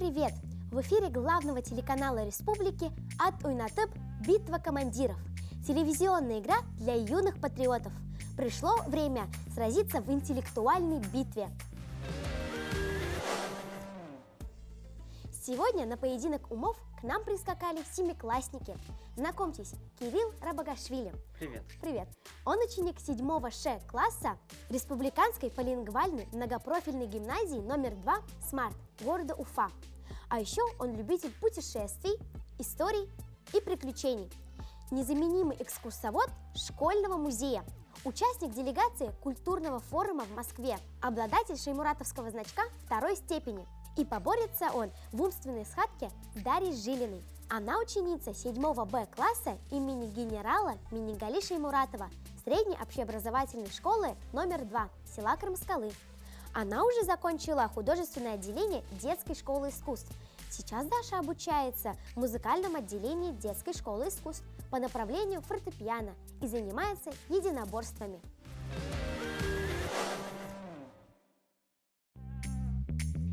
привет! В эфире главного телеканала республики «Ат Уйнатып. Битва командиров». Телевизионная игра для юных патриотов. Пришло время сразиться в интеллектуальной битве. Сегодня на поединок умов к нам прискакали семиклассники. Знакомьтесь, Кирилл Рабагашвили. Привет. Привет. Он ученик 7-го Ш-класса Республиканской полингвальной многопрофильной гимназии номер 2 «Смарт» города Уфа. А еще он любитель путешествий, историй и приключений. Незаменимый экскурсовод школьного музея. Участник делегации культурного форума в Москве. Обладатель шеймуратовского значка 2-й степени. И поборется он в умственной схватке с Дарьей Жилиной. Она ученица 7-го Б-класса имени генерала Минигали Шеймуратова средней общеобразовательной школы номер 2 села Крымскалы. Она уже закончила художественное отделение детской школы искусств. Сейчас Даша обучается в музыкальном отделении детской школы искусств по направлению фортепиано и занимается единоборствами.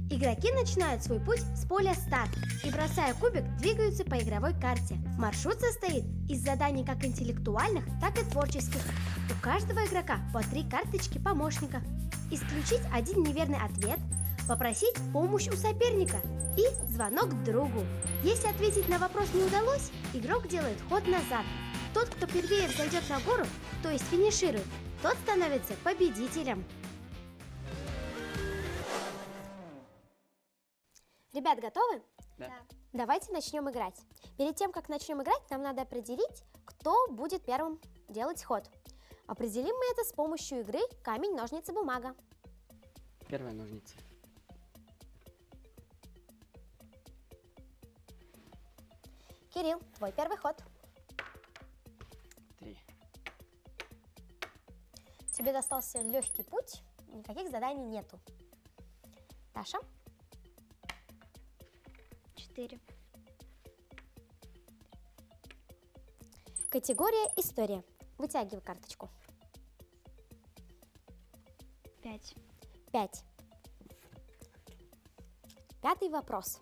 Игроки начинают свой путь с поля старт и, бросая кубик, двигаются по игровой карте. Маршрут состоит из заданий как интеллектуальных, так и творческих. У каждого игрока по 3 карточки помощника. Исключить один неверный ответ, попросить помощь у соперника и звонок другу. Если ответить на вопрос не удалось, игрок делает ход назад. Тот, кто первее взойдет на гору, то есть финиширует, тот становится победителем. Ребят, готовы? Да. Давайте начнем играть. Перед тем, как начнем играть, нам надо определить, кто будет первым делать ход. Определим мы это с помощью игры камень, ножницы, бумага. Первая ножницы. Кирилл, твой первый ход. 3. Тебе достался легкий путь, никаких заданий нету. Даша? 4. Категория «История». Вытягивай карточку. 5. 5. Пятый вопрос.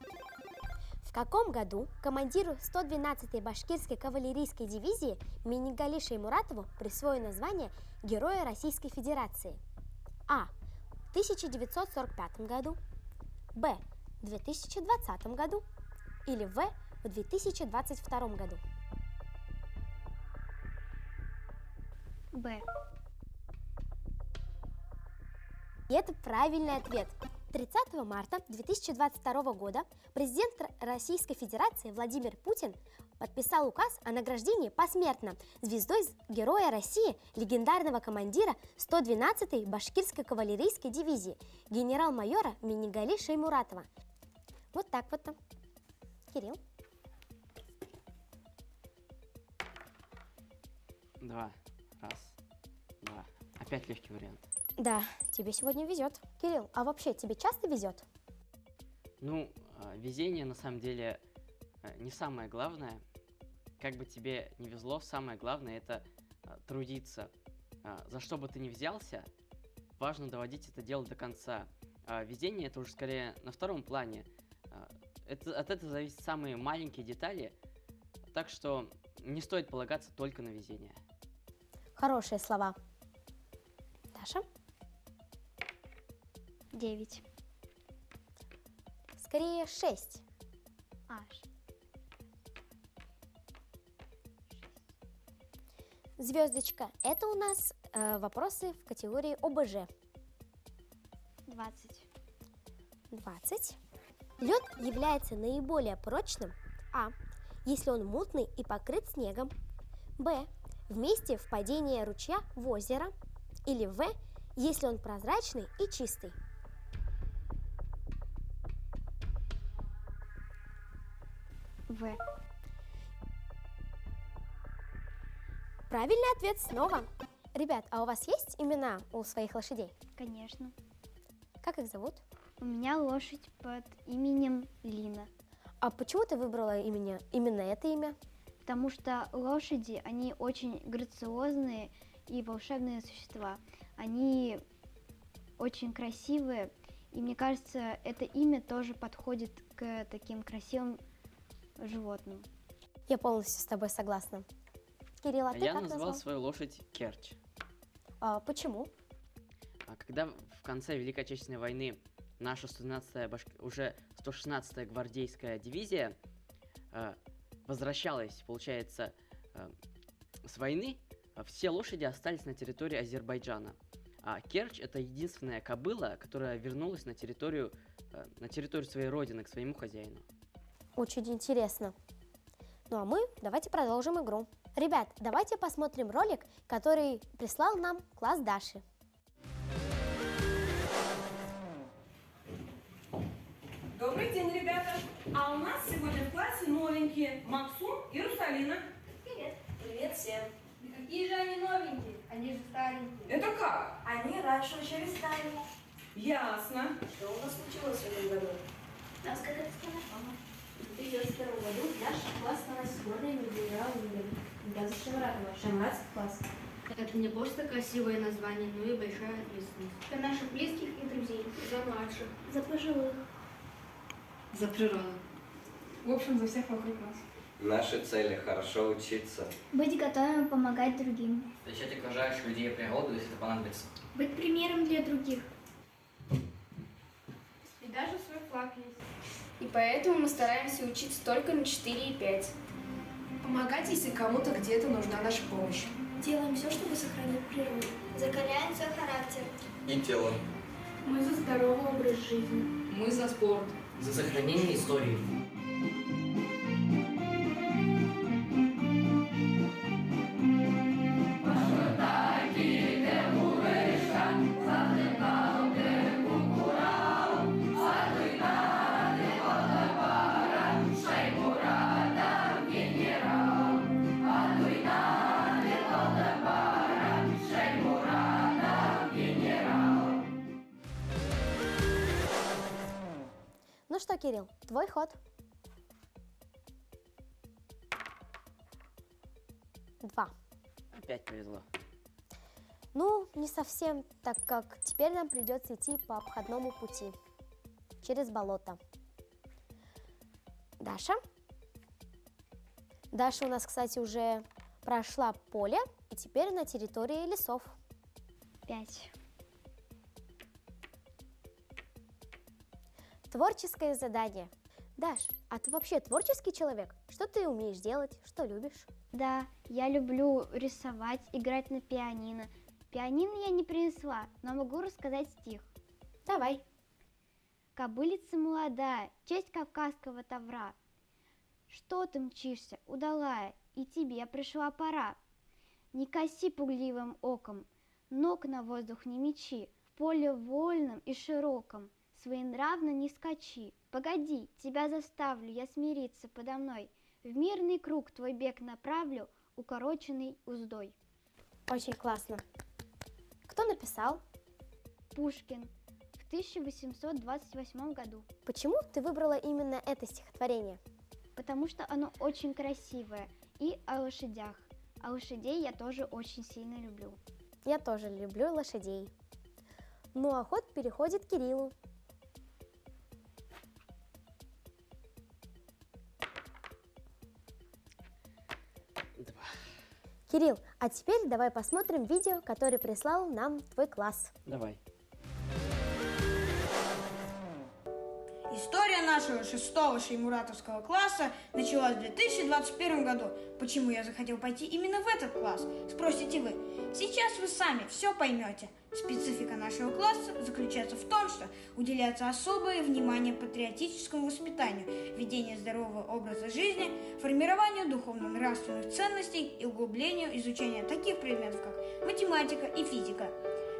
В каком году командиру 112-й башкирской кавалерийской дивизии Минигали Шеймуратову присвоено звание Героя Российской Федерации? А. В 1945 году. Б. В 2020 году. Или В. В 2022 году. Б. И это правильный ответ. 30 марта 2022 года президент Российской Федерации Владимир Путин подписал указ о награждении посмертно звездой Героя России легендарного командира 112-й башкирской кавалерийской дивизии генерал-майора Минигали Шеймуратова. Вот так вот. Кирилл. 2. Раз. 2. Опять легкий вариант. Да, тебе сегодня везет. Кирилл, а вообще тебе часто везет? Ну, везение на самом деле не самое главное. Как бы тебе не везло, самое главное это трудиться. За что бы ты ни взялся, важно доводить это дело до конца. Везение это уже скорее на втором плане. От этого зависят самые маленькие детали, так что не стоит полагаться только на везение. Хорошие слова. Даша? 9. Скорее 6. Аж. Звездочка. Это у нас вопросы в категории ОБЖ. 20. 20. Лед является наиболее прочным. А. Если он мутный и покрыт снегом. Б. В месте впадения ручья в озеро. Или В. Если он прозрачный и чистый. В. Правильный ответ снова. Ребят, а у вас есть имена у своих лошадей? Конечно. Как их зовут? У меня лошадь под именем Лина. А почему ты выбрала именно это имя? Потому что лошади, они очень грациозные и волшебные существа. Они очень красивые, и мне кажется, это имя тоже подходит к таким красивым животным. Я полностью с тобой согласна. Кирилл, а ты Я как назвал свою лошадь Керчь. Почему? Когда в конце Великой Отечественной войны наша 116-я гвардейская дивизия возвращалась, получается, с войны, все лошади остались на территории Азербайджана. А Керчь — это единственная кобыла, которая вернулась на территорию своей родины, к своему хозяину. Очень интересно. Ну а мы давайте продолжим игру. Ребят, давайте посмотрим ролик, который прислал нам класс Даши. Добрый день, ребята! А у нас сегодня в классе новенькие Максум и Русалина. Привет. Привет всем! Да какие же они новенькие? Они же старенькие. Это как? Они раньше учились с нами. Ясно. Что у нас случилось в этом году? Нас как это сказать, мама? В 2021 году наш класс становится сборной выиграл Газ Шамратова. Шамратский класс. Это не просто красивое название, но и большая ответственность. Для наших близких и друзей. За младших. За пожилых. За природу. В общем, за всех вокруг нас. Наши цели – хорошо учиться. Быть готовым помогать другим. Встречать окружающих людей и природу, если это понадобится. Быть примером для других. И даже свой флаг есть. И поэтому мы стараемся учиться только на 4 и 5. Помогать, если кому-то где-то нужна наша помощь. Делаем все, чтобы сохранить природу. Закаляем свой характер. И тело. Мы за здоровый образ жизни. Мы за спорт. За сохранение истории. Ну что, Кирилл, твой ход. 2. Опять повезло. Ну, не совсем, так как теперь нам придется идти по обходному пути через болото. Даша. Даша у нас, кстати, уже прошла поле и теперь на территории лесов. 5. Творческое задание. Даш, а ты вообще творческий человек? Что ты умеешь делать? Что любишь? Да, я люблю рисовать, играть на пианино. Пианино я не принесла, но могу рассказать стих. Давай. Кобылица молодая, честь кавказского тавра. Что ты мчишься, удалая, и тебе пришла пора. Не коси пугливым оком, ног на воздух не мечи, в поле вольном и широком своенравно не скачи. Погоди, тебя заставлю я смириться подо мной, в мирный круг твой бег направлю, укороченный уздой. Очень классно. Кто написал? Пушкин в 1828 году. Почему ты выбрала именно это стихотворение? Потому что оно очень красивое и о лошадях. А лошадей я тоже очень сильно люблю. Я тоже люблю лошадей. Ну а ход переходит к Кириллу. 2. Кирилл, а теперь давай посмотрим видео, которое прислал нам твой класс. Давай. История нашего 6-го шеймуратовского класса началась в 2021 году. Почему я захотел пойти именно в этот класс, спросите вы. Сейчас вы сами все поймете. Специфика нашего класса заключается в том, что уделяется особое внимание патриотическому воспитанию, ведению здорового образа жизни, формированию духовно-нравственных ценностей и углублению изучения таких предметов, как математика и физика.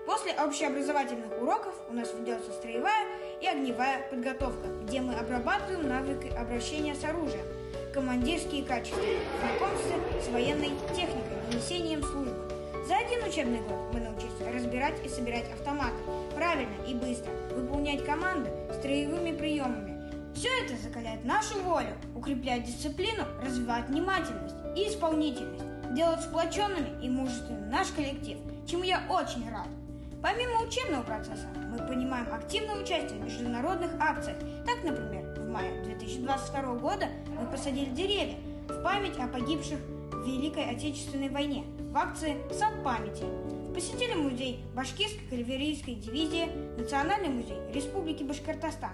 После общеобразовательных уроков у нас ведется строевая и огневая подготовка, где мы обрабатываем навыки обращения с оружием, командирские качества, знакомство с военной техникой, несением службы. За один учебный год мы научились разбирать и собирать автоматы, правильно и быстро, выполнять команды строевыми приемами. Все это закаляет нашу волю, укрепляет дисциплину, развивает внимательность и исполнительность, делает сплоченными и мужественным наш коллектив, чему я очень рад. Помимо учебного процесса, мы принимаем активное участие в международных акциях. Так, например, в мая 2022 года мы посадили деревья в память о погибших в Великой Отечественной войне в акции «Сад памяти». Посетили музей Башкирской кавалерийской дивизии, Национальный музей Республики Башкортостан,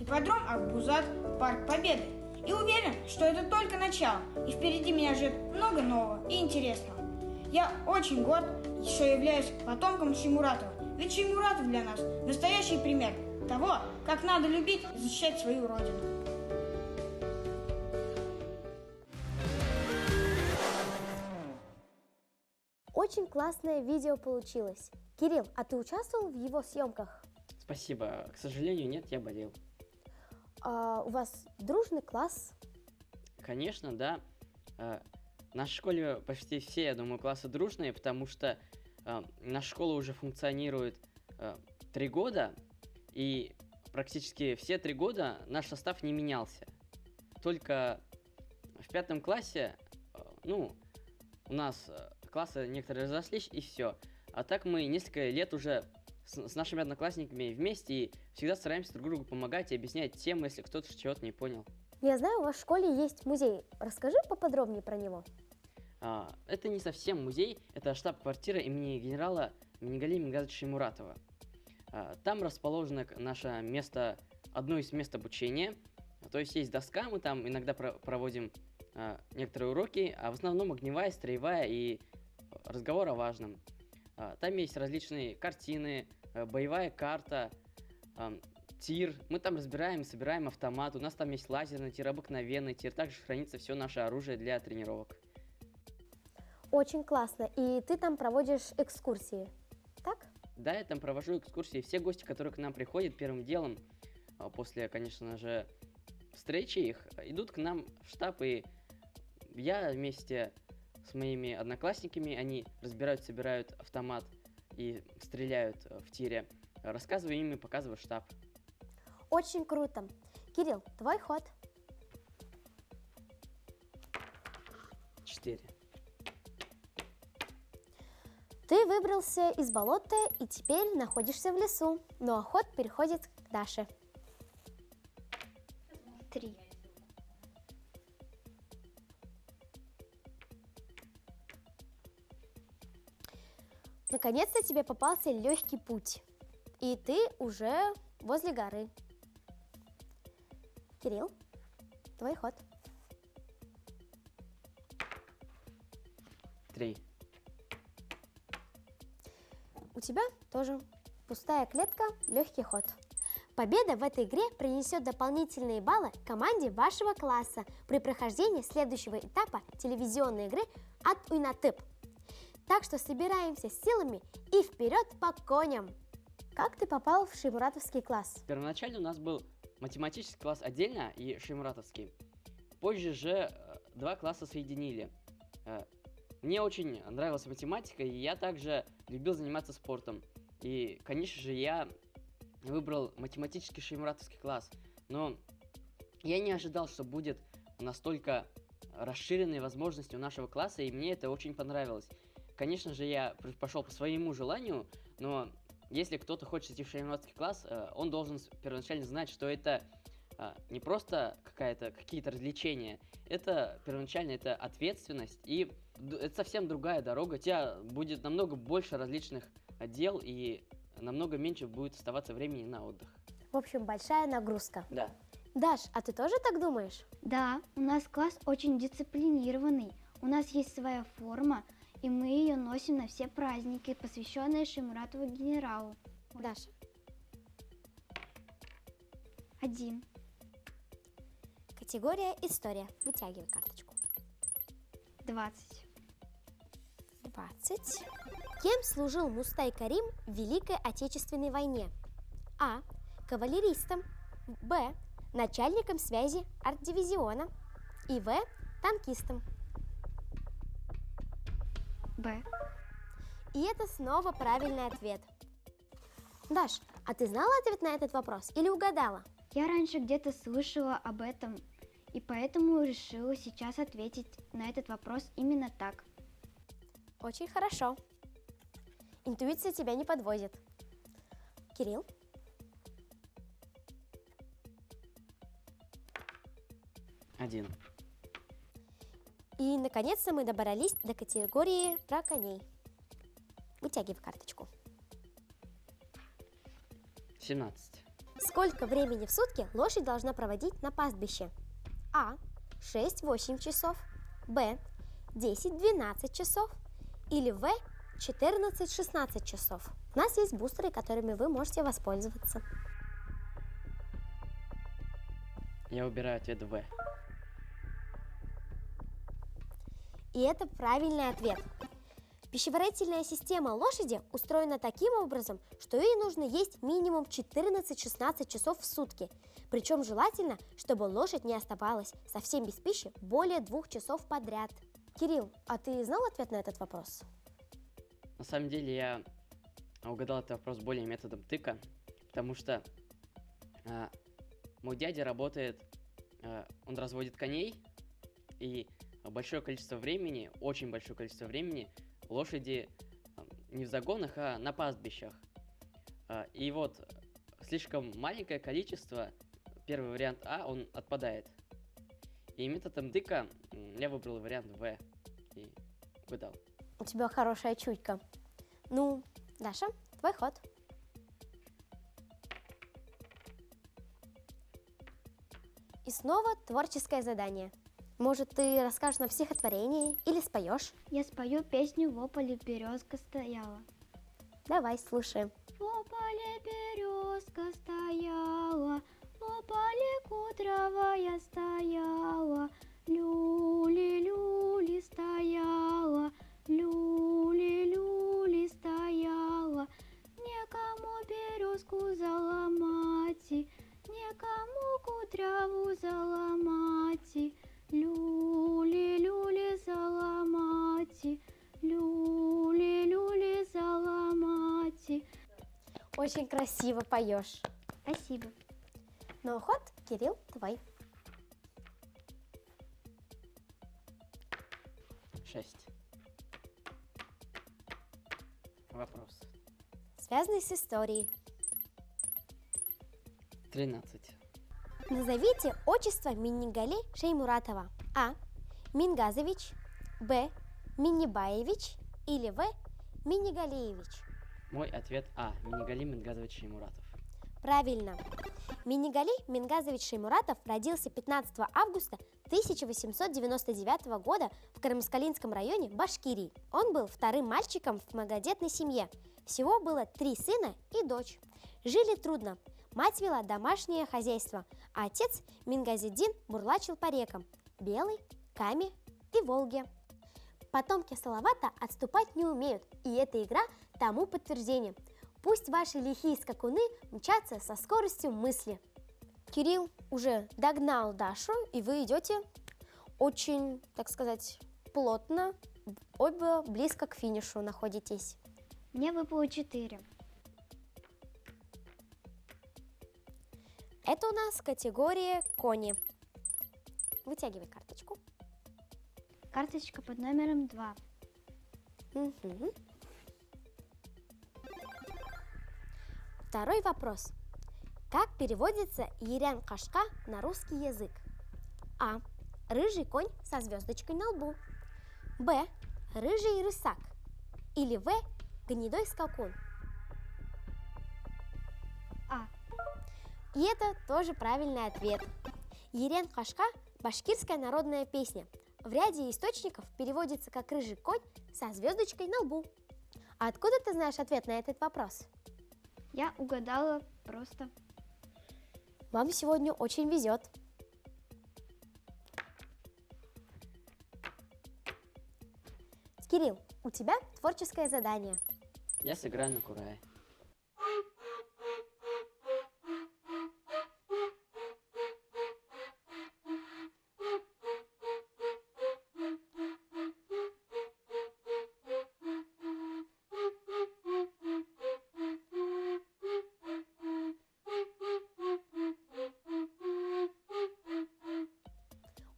ипподром Акбузат, Парк Победы. И уверен, что это только начало, и впереди меня ждет много нового и интересного. Я очень горд, что являюсь потомком Шаймуратова, ведь Шаймуратов для нас настоящий пример того, как надо любить и защищать свою родину. Очень классное видео получилось. Кирилл, а ты участвовал в его съемках? Спасибо. К сожалению, нет, я болел. У вас дружный класс? Конечно, да. В нашей школе почти все, я думаю, классы дружные, потому что наша школа уже функционирует 3 года, и практически все 3 года наш состав не менялся. Только в 5 классе, у нас классы некоторые разошлись, и все. А так мы несколько лет уже с нашими одноклассниками вместе и всегда стараемся друг другу помогать и объяснять темы, если кто-то чего-то не понял. Я знаю, у вас в школе есть музей. Расскажи поподробнее про него. Это не совсем музей, это штаб-квартира имени генерала Минигалии Мингазовича Шаймуратова. Там расположено наше место, одно из мест обучения. То есть есть доска, мы там иногда проводим некоторые уроки, а в основном огневая, строевая и разговор о важном. Там есть различные картины, боевая карта, тир. Мы там разбираем и собираем автомат. У нас там есть лазерный тир, обыкновенный тир. Также хранится все наше оружие для тренировок. Очень классно. И ты там проводишь экскурсии, так? Да, я там провожу экскурсии. Все гости, которые к нам приходят, первым делом, после, конечно же, встречи их, идут к нам в штаб, и я вместе с моими одноклассниками, они разбирают, собирают автомат и стреляют в тире. Рассказываю им и показываю штаб. Очень круто. Кирилл, твой ход. 4. Ты выбрался из болота и теперь находишься в лесу, но ход переходит к Даше. 3. Наконец-то тебе попался легкий путь, и ты уже возле горы. Кирилл, твой ход. 3. У тебя тоже пустая клетка, легкий ход. Победа в этой игре принесет дополнительные баллы команде вашего класса при прохождении следующего этапа телевизионной игры от Уйнатып. Так что собираемся с силами и вперед по коням! Как ты попал в Шаймуратовский класс? Первоначально у нас был математический класс отдельно и шаймуратовский. Позже же 2 класса соединили. Мне очень нравилась математика, и я также любил заниматься спортом. И, конечно же, я выбрал математический шаймуратовский класс. Но я не ожидал, что будет настолько расширенные возможности у нашего класса, и мне это очень понравилось. Конечно же, я пошел по своему желанию, но если кто-то хочет идти в шаймуратовский класс, он должен первоначально знать, что это не просто какие-то развлечения, это первоначально это ответственность, и это совсем другая дорога. У тебя будет намного больше различных дел, и намного меньше будет оставаться времени на отдых. В общем, большая нагрузка. Да. Даш, а ты тоже так думаешь? Да, у нас класс очень дисциплинированный. У нас есть своя форма, и мы ее носим на все праздники, посвященные Шаймуратову генералу. Даша. 1. Категория «История». Вытягивай карточку. 20. 20. Кем служил Мустай Карим в Великой Отечественной войне? А. Кавалеристом. Б. Начальником связи арт-дивизиона. И В. Танкистом. Б. И это снова правильный ответ. Даш, а ты знала ответ на этот вопрос или угадала? Я раньше где-то слышала об этом, и поэтому решила сейчас ответить на этот вопрос именно так. Очень хорошо. Интуиция тебя не подводит. Кирилл? 1. И, наконец-то, мы добрались до категории про коней. Вытягивай карточку. 17. Сколько времени в сутки лошадь должна проводить на пастбище? А. 6-8 часов. Б. 10-12 часов. Или В. 14-16 часов. У нас есть бустеры, которыми вы можете воспользоваться. Я выбираю ответ В. И это правильный ответ. Пищеварительная система лошади устроена таким образом, что ей нужно есть минимум 14-16 часов в сутки. Причем желательно, чтобы лошадь не оставалась совсем без пищи более 2 часов подряд. Кирилл, а ты знал ответ на этот вопрос? На самом деле я угадал этот вопрос более методом тыка, потому что мой дядя работает, он разводит коней, и большое количество времени, очень большое количество времени лошади не в загонах, а на пастбищах. И вот слишком маленькое количество, первый вариант А, он отпадает. И методом тыка я выбрал вариант В и угадал. У тебя хорошая чуйка. Ну, Даша, твой ход. И снова творческое задание. Может, ты расскажешь нам стихотворение или споешь? Я спою песню «Во поле березка стояла». Давай, слушаем. Во поле березка стояла, во поле кудровая стояла, люли-люли стояла, люли-люли стояла. Некому березку заломать, некому кудряву заломать, люли-люли заломать, люли-люли заломать. Очень красиво поешь. Спасибо. Ну, ход, Кирилл, твой. 6. Вопрос. Связанный с историей. 13. Назовите отчество Миннигали Шеймуратова. А. Мингазович. Б. Миннибаевич. Или В. Миннигалиевич. Мой ответ А. Минигали Мингазович Шеймуратов. Правильно. Миннигали Мингазович Шеймуратов родился 15 августа 1899 года в Кармаскалинском районе Башкирии. Он был вторым мальчиком в многодетной семье. Всего было 3 сына и дочь. Жили трудно. Мать вела домашнее хозяйство, а отец Мингазиддин бурлачил по рекам Белой, Каме и Волге. Потомки Салавата отступать не умеют, и эта игра тому подтверждение. Пусть ваши лихие скакуны мчатся со скоростью мысли. Кирилл уже догнал Дашу, и вы идете очень, так сказать, плотно, оба близко к финишу находитесь. Мне выпало 4. Это у нас категория кони. Вытягивай карточку. Карточка под номером 2. Угу. Второй вопрос. Как переводится Ерян-Кашка на русский язык? А. Рыжий конь со звездочкой на лбу. Б. Рыжий рысак. Или В. Гнедой скакун. А. И это тоже правильный ответ. Ерян-Кашка – башкирская народная песня. В ряде источников переводится как «рыжий конь со звездочкой на лбу». А откуда ты знаешь ответ на этот вопрос? Я угадала просто. Вам сегодня очень везет. Кирилл, у тебя творческое задание. Я сыграю на курае.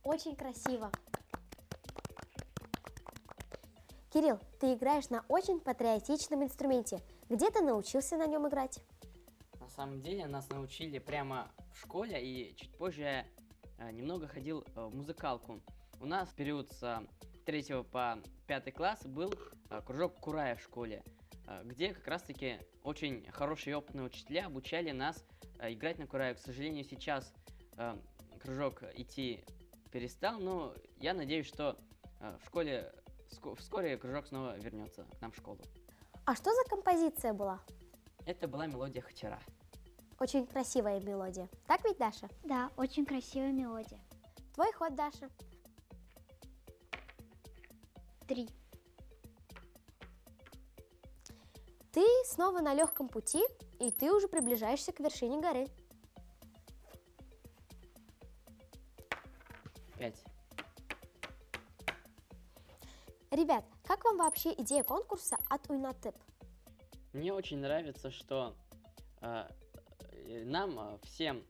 Очень красиво. Кирилл, ты играешь на очень патриотичном инструменте. Где ты научился на нем играть? На самом деле нас научили прямо в школе, и чуть позже немного ходил в музыкалку. У нас в период с 3 по 5 класс был кружок Курая в школе, где как раз-таки очень хорошие и опытные учителя обучали нас играть на Курае. К сожалению, сейчас кружок идти перестал, но я надеюсь, что в школе вскоре кружок снова вернется к нам в школу. А что за композиция была? Это была мелодия Хачара. Очень красивая мелодия. Так ведь, Даша? Да, очень красивая мелодия. Твой ход, Даша. 3. Ты снова на легком пути, и ты уже приближаешься к вершине горы. 5. Ребят, как вам вообще идея конкурса от УНАТЭП? Мне очень нравится, что нам, всем,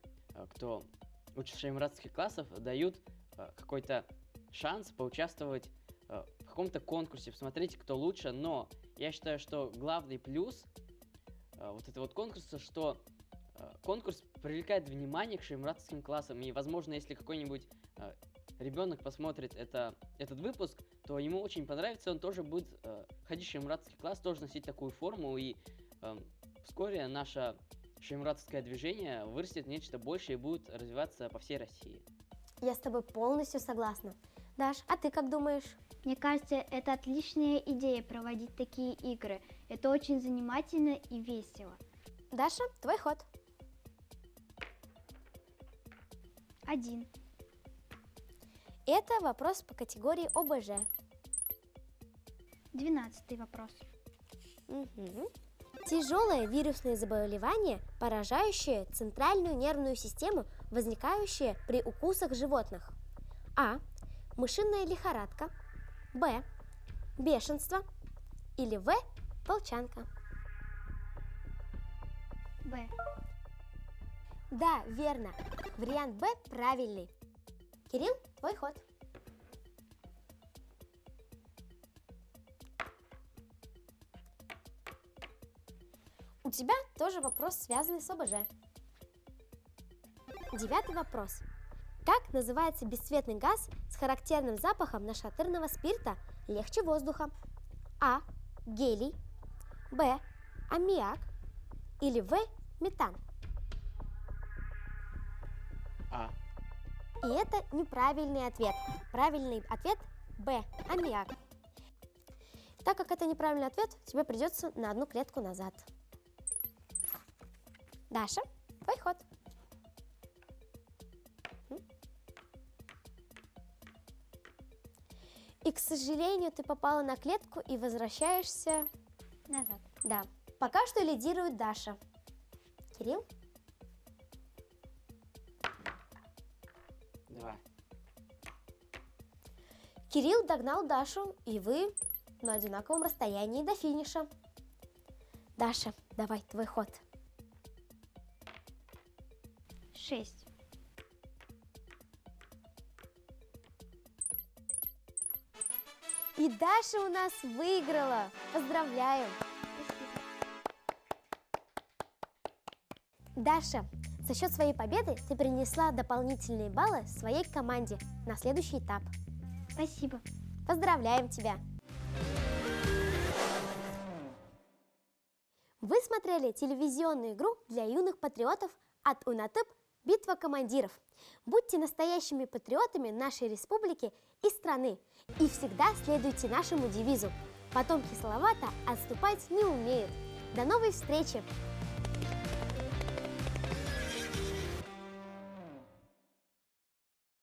кто учится в шеймуратских классах, дают какой-то шанс поучаствовать в каком-то конкурсе, посмотреть, кто лучше, но я считаю, что главный плюс вот этого вот конкурса, что конкурс привлекает внимание к шеймуратским классам, и, возможно, если какой-нибудь ребенок посмотрит этот выпуск, то ему очень понравится, он тоже будет ходить в шеймуратский класс, тоже носить такую форму, и вскоре наше шеймуратское движение вырастет в нечто большее и будет развиваться по всей России. Я с тобой полностью согласна. Даш, а ты как думаешь? Мне кажется, это отличная идея проводить такие игры. Это очень занимательно и весело. Даша, твой ход. 1. Это вопрос по категории ОБЖ. 12 вопрос. Угу. Тяжелое вирусное заболевание, поражающее центральную нервную систему, возникающее при укусах животных. А. Мышиная лихорадка. Б. Бешенство. Или В. Волчанка. Б. Да, верно. Вариант Б правильный. Кирилл, твой ход. У тебя тоже вопрос, связанный с ОБЖ. 9 вопрос. Как называется бесцветный газ с характерным запахом нашатырного спирта легче воздуха? А. Гелий. Б. Аммиак. Или В. Метан. А. И это неправильный ответ. Правильный ответ Б. Аммиак. Так как это неправильный ответ, тебе придется на одну клетку назад. Даша, твой ход. И, к сожалению, ты попала на клетку и возвращаешься назад. Да. Пока что лидирует Даша. Кирилл? 2. Кирилл догнал Дашу, и вы на одинаковом расстоянии до финиша. Даша, давай, твой ход. 6. И Даша у нас выиграла. Поздравляю. Даша, за счет своей победы ты принесла дополнительные баллы своей команде на следующий этап. Спасибо. Поздравляем тебя. Вы смотрели телевизионную игру для юных патриотов от УНАТЭП «Битва командиров». Будьте настоящими патриотами нашей республики и страны. И всегда следуйте нашему девизу: потомки Салавата отступать не умеют. До новой встречи!